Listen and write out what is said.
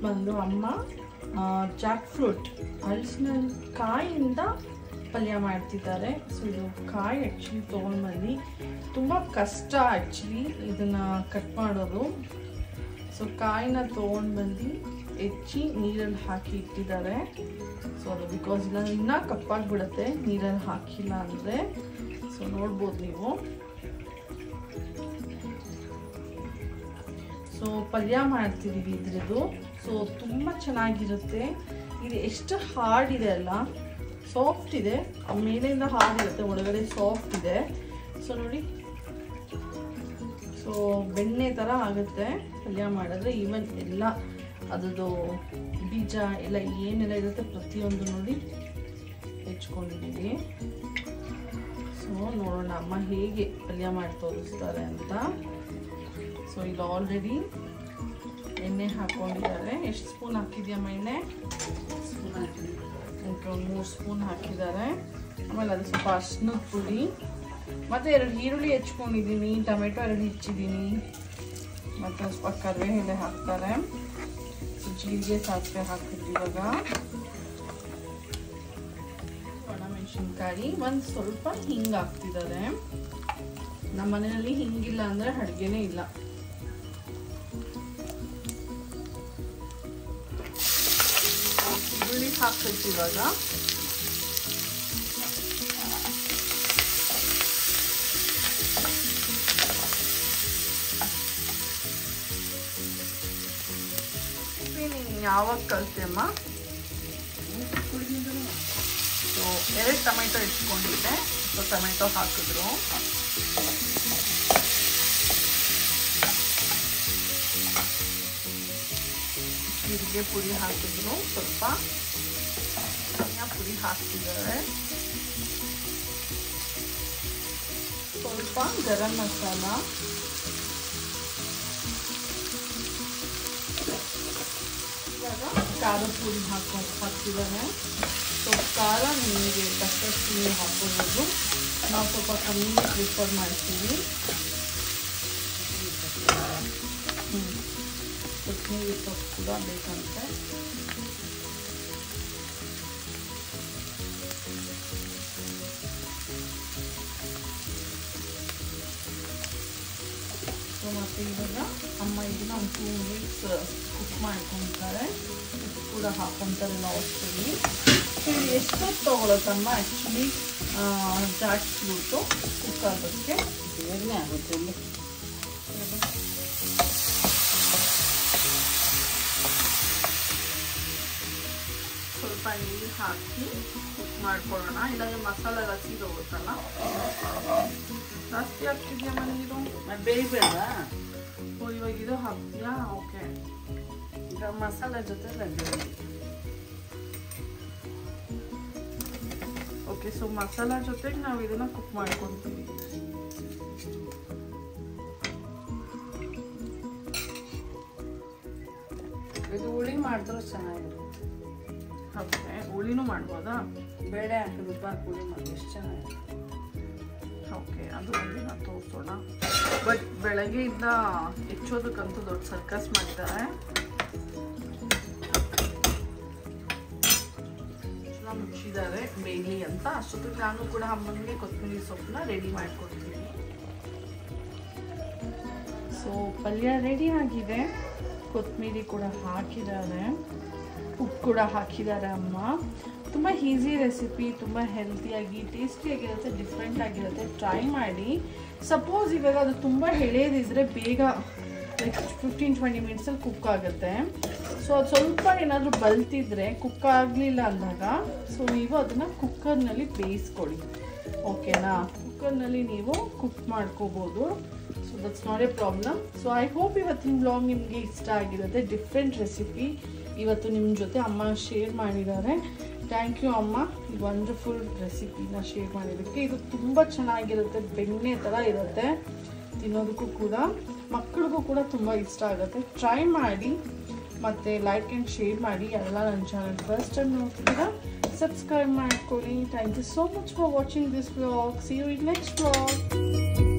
ಬಂದು ಅಮ್ಮ Jack fruit ಹಲಸಿನ ಕಾಯಿಂದ ಪಲ್ಯ ಮಾಡ್ತಿದ್ದಾರೆ. ಸೊ ಇದು ಕಾಯಿ ಆ್ಯಕ್ಚುಲಿ ತೊಗೊಂಡ್ಬಂದು ತುಂಬ ಕಷ್ಟ ಆ್ಯಕ್ಚುಲಿ ಇದನ್ನು ಕಟ್ ಮಾಡೋದು. ಸೊ ಕಾಯಿನ ತೊಗೊಂಡ್ಬಂದು ಹೆಚ್ಚಿ ನೀರಲ್ಲಿ ಹಾಕಿ ಇಟ್ಟಿದ್ದಾರೆ. ಸೊ ಅದು ಬಿಕಾಸ್ ಇಲ್ಲ ಇನ್ನೂ ಕಪ್ಪಾಗಿಬಿಡುತ್ತೆ ನೀರಲ್ಲಿ ಹಾಕಿಲ್ಲ ಅಂದರೆ. ಸೊ ನೋಡ್ಬೋದು ನೀವು. ಸೊ ಪಲ್ಯ ಮಾಡ್ತಿದ್ದೀವಿ ಇದ್ರದ್ದು. ಸೊ ತುಂಬ ಚೆನ್ನಾಗಿರುತ್ತೆ. ಇದು ಎಷ್ಟು ಹಾರ್ಡ್ ಇದೆ ಅಲ್ಲ, ಸಾಫ್ಟ್ ಇದೆ, ಮೇಲಿಂದ ಹಾರ್ಡ್ ಇರುತ್ತೆ, ಒಳಗಡೆ ಸಾಫ್ಟ್ ಇದೆ. ಸೊ ನೋಡಿ, ಸೊ ಬೆಣ್ಣೆ ಥರ ಆಗುತ್ತೆ ಪಲ್ಯ ಮಾಡಿದ್ರೆ. ಈವನ್ ಎಲ್ಲ ಅದರದ್ದು ಬೀಜ ಎಲ್ಲ ಏನೆಲ್ಲ ಇರುತ್ತೆ ಪ್ರತಿಯೊಂದು ನೋಡಿ ಹೆಚ್ಕೊಂಡಿದ್ದೀವಿ. ಸೊ ನೋಡೋಣ ಅಮ್ಮ ಹೇಗೆ ಪಲ್ಯ ಮಾಡಿ ತೋರಿಸ್ತಾರೆ ಅಂತ. ಸೊ ಇದು ಆಲ್ರೆಡಿ ಎಣ್ಣೆ ಹಾಕ್ಕೊಂಡಿದ್ದಾರೆ. ಎಷ್ಟು ಸ್ಪೂನ್ ಹಾಕಿದ್ಯಮ್ಮ ಎಣ್ಣೆ? ಒಂದು 3 ಸ್ಪೂನ್ ಹಾಕಿದ್ದಾರೆ. ಆಮೇಲೆ ಅದು ಸ್ವಲ್ಪ ಅರಿಶಿನದ ಪುಡಿ ಮತ್ತು 2 ಈರುಳ್ಳಿ ಹೆಚ್ಕೊಂಡಿದ್ದೀನಿ, ಟೊಮೆಟೊ 2 ಹೆಚ್ಚಿದ್ದೀನಿ, ಮತ್ತು ಸ್ವಲ್ಪ ಕರಿಬೇಳೆ ಹಾಕ್ತಾರೆ. ಜೀರಿಗೆ ಸಾಸಿವೆ ಹಾಕಿದ್ವಿ. ಇವಾಗ ಒಣಮೆಣಸಿನ್ಕಾಯಿ, ಒಂದು ಸ್ವಲ್ಪ ಹಿಂಗೆ ಹಾಕ್ತಿದ್ದಾರೆ. ನಮ್ಮ ಮನೆಯಲ್ಲಿ ಹಿಂಗಿಲ್ಲ ಅಂದರೆ ಅಡುಗೆನೇ ಇಲ್ಲ. ಈರುಳ್ಳಿ ಹಾಕ್ಬೇಕು ಇವಾಗ. ಯಾವಾಗ ಕಲ್ತಮ್ಮ? ಸೊ 2 ಟೊಮೆಟೊ ಇಟ್ಕೊಂಡಿದ್ದೆ. ಸೊ ಟೊಮೆಟೊ ಹಾಕಿದ್ರು. ಜೀರಿಗೆ ಪುಡಿ ಹಾಕಿದ್ರು, ಸ್ವಲ್ಪ ಧನಿಯಾ ಪುಡಿ ಹಾಕ್ತಿದ್ದಾರೆ, ಸ್ವಲ್ಪ ಗರಂ ಮಸಾಲ, ಇವಾಗ ಖಾರದ ಪುಡಿ ಹಾಕ್ತಿದ್ದಾರೆ. ಸೊ ಖಾರ ನಿಮಗೆ ತಕ್ಕಷ್ಟು ನೀವು ಹಾಕ್ಕೋಬೋದು. ನಾವು ಸ್ವಲ್ಪ ಕಮ್ಮಿ ಪ್ರಿಫರ್ ಮಾಡ್ತೀವಿ. ಕೊತ್ತಂಬರಿ ಸೊಪ್ಪು ಕೂಡ ಬೇಕಂತೆ. ಸೊ ಮತ್ತು ಇವಾಗ ಅಮ್ಮ ಇದನ್ನ ಒಂದು 2 ಮಿನಿಟ್ಸ್ ಕುಕ್ ಮಾಡ್ಕೊತಾರೆ. ಉಪ್ಪು ಕೂಡ ಹಾಕ್ಕೊತಾರೆ ಲಾಸ್ಟಲ್ಲಿ. ಸೊ ಇದು ಎಷ್ಟೊತ್ತು ತೊಗೊಳತ್ತಮ್ಮ ಆ್ಯಕ್ಚುಲಿ ಜಾಕ್ ಫ್ರೂಟು ಕುಕ್ ಆಗೋದಕ್ಕೆ? ಬೇಗನೆ ಆಗುತ್ತೆ. ಸ್ವಲ್ಪ ನೀರು ಹಾಕಿ ಕುಕ್ ಮಾಡ್ಕೊಳ್ಳೋಣ, ಇಲ್ಲಾಂದರೆ ಮಸಾಲೆ ರಸಿ ಹೋಗುತ್ತಲ್ಲ. ಜಾಸ್ತಿ ಹಾಕ್ತಿದ್ಯಮ್ಮ ನೀರು? ಬೇಯಬೇಡ. ಓ ಇವಾಗ ಇದು ಹಾಕ್ತೀಯಾ? ಓಕೆ. ಈಗ ಮಸಾಲೆ ಜೊತೆ ಓಕೆ. ಸೊ ಮಸಾಲ ಜೊತೆಗೆ ನಾವು ಇದನ್ನ ಕುಕ್ ಮಾಡ್ಕೊತೀವಿ. ಇದು ಹುಳಿ ಮಾಡಿದ್ರೆ ಚೆನ್ನಾಗಿರುತ್ತೆ. ಓಕೆ, ಹುಳಿನೂ ಮಾಡ್ಬೋದಾ? ಬೇಳೆ ಹಾಕಿದ್ರೆ ಹುಳಿ ಮಾಡಿ ಎಷ್ಟು ಚೆನ್ನಾಗಿರುತ್ತೆ. ಓಕೆ, ಅದು ಒಂದಿನ ತೋರಿಸೋಣ. ಬಟ್ ಬೆಳಗ್ಗೆಯಿಂದ ಹೆಚ್ಚೋದಕ್ಕಂತೂ ದೊಡ್ಡ ಸರ್ಕಸ್ ಮಾಡಿದ್ದಾರೆ. ಮುಚ್ಚಿದ್ದಾರೆ ಬೇಯ್ಲಿ ಅಂತ. ಅಷ್ಟೊತ್ತಿಗೆ ನಾನು ಕೂಡ ಅಮ್ಮನಿಗೆ ಕೊತ್ತಂಬರಿ ಸೊಪ್ಪನ್ನ ರೆಡಿ ಮಾಡ್ಕೊಡ್ತೀನಿ. ಸೊ ಪಲ್ಯ ರೆಡಿ ಆಗಿದೆ. ಕೊತ್ತಂಬರಿ ಕೂಡ ಹಾಕಿದ್ದಾರೆ, ಉಪ್ಪು ಕೂಡ ಹಾಕಿದ್ದಾರೆ ಅಮ್ಮ. ತುಂಬ ಈಸಿ ರೆಸಿಪಿ, ತುಂಬ ಹೆಲ್ತಿಯಾಗಿ ಟೇಸ್ಟಿಯಾಗಿರುತ್ತೆ, ಡಿಫ್ರೆಂಟ್ ಆಗಿರುತ್ತೆ. ಟ್ರೈ ಮಾಡಿ. ಸಪೋಸ್ ಇವಾಗ ಅದು ತುಂಬ ಎಳೆದಿದ್ರೆ ಬೇಗ ಲೈಕ್ 15-20 ಮಿನಿಟ್ಸಲ್ಲಿ ಕುಕ್ ಆಗುತ್ತೆ. ಸೊ ಅದು ಸ್ವಲ್ಪ ಏನಾದರೂ ಬಲ್ತಿದ್ರೆ ಕುಕ್ ಆಗಲಿಲ್ಲ ಅಂದಾಗ ಸೊ ನೀವು ಅದನ್ನು ಕುಕ್ಕರ್ನಲ್ಲಿ ಬೇಯಿಸ್ಕೊಳ್ಳಿ. ಓಕೆನಾ? ಕುಕ್ಕರ್ನಲ್ಲಿ ನೀವು ಕುಕ್ ಮಾಡ್ಕೋಬೋದು. So that's not A problem. So I hope ಇವತ್ತಿನ ವ್ಲಾಗ್ ನಿಮಗೆ ಇಷ್ಟ ಆಗಿರುತ್ತೆ. ಡಿಫ್ರೆಂಟ್ ರೆಸಿಪಿ ಇವತ್ತು ನಿಮ್ಮ ಜೊತೆ ಅಮ್ಮ ಶೇರ್ ಮಾಡಿದ್ದಾರೆ. ಥ್ಯಾಂಕ್ ಯು ಅಮ್ಮ, ಈ ವಂಡರ್ಫುಲ್ ರೆಸಿಪಿನ ಶೇರ್ ಮಾಡಿದ್ದಕ್ಕೆ. ಇದು ತುಂಬ ಚೆನ್ನಾಗಿರುತ್ತೆ, ಬೆಣ್ಣೆ ಥರ ಇರುತ್ತೆ, ತಿನ್ನೋದಕ್ಕೂ ಕೂಡ ಮಕ್ಕಳಿಗೂ ಕೂಡ ತುಂಬ ಇಷ್ಟ ಆಗುತ್ತೆ. ಟ್ರೈ ಮಾಡಿ ಮತ್ತು ಲೈಕ್ ಆ್ಯಂಡ್ ಶೇರ್ ಮಾಡಿ. ಎಲ್ಲ ನನ್ನ ಚಾನಲ್ ಫಸ್ಟ್ ಟೈಮ್ ನೋಡ್ತೀರಾ ಸಬ್ಸ್ಕ್ರೈಬ್ ಮಾಡ್ಕೊಳ್ಳಿ. Thank you so much for watching this vlog. See you in next vlog.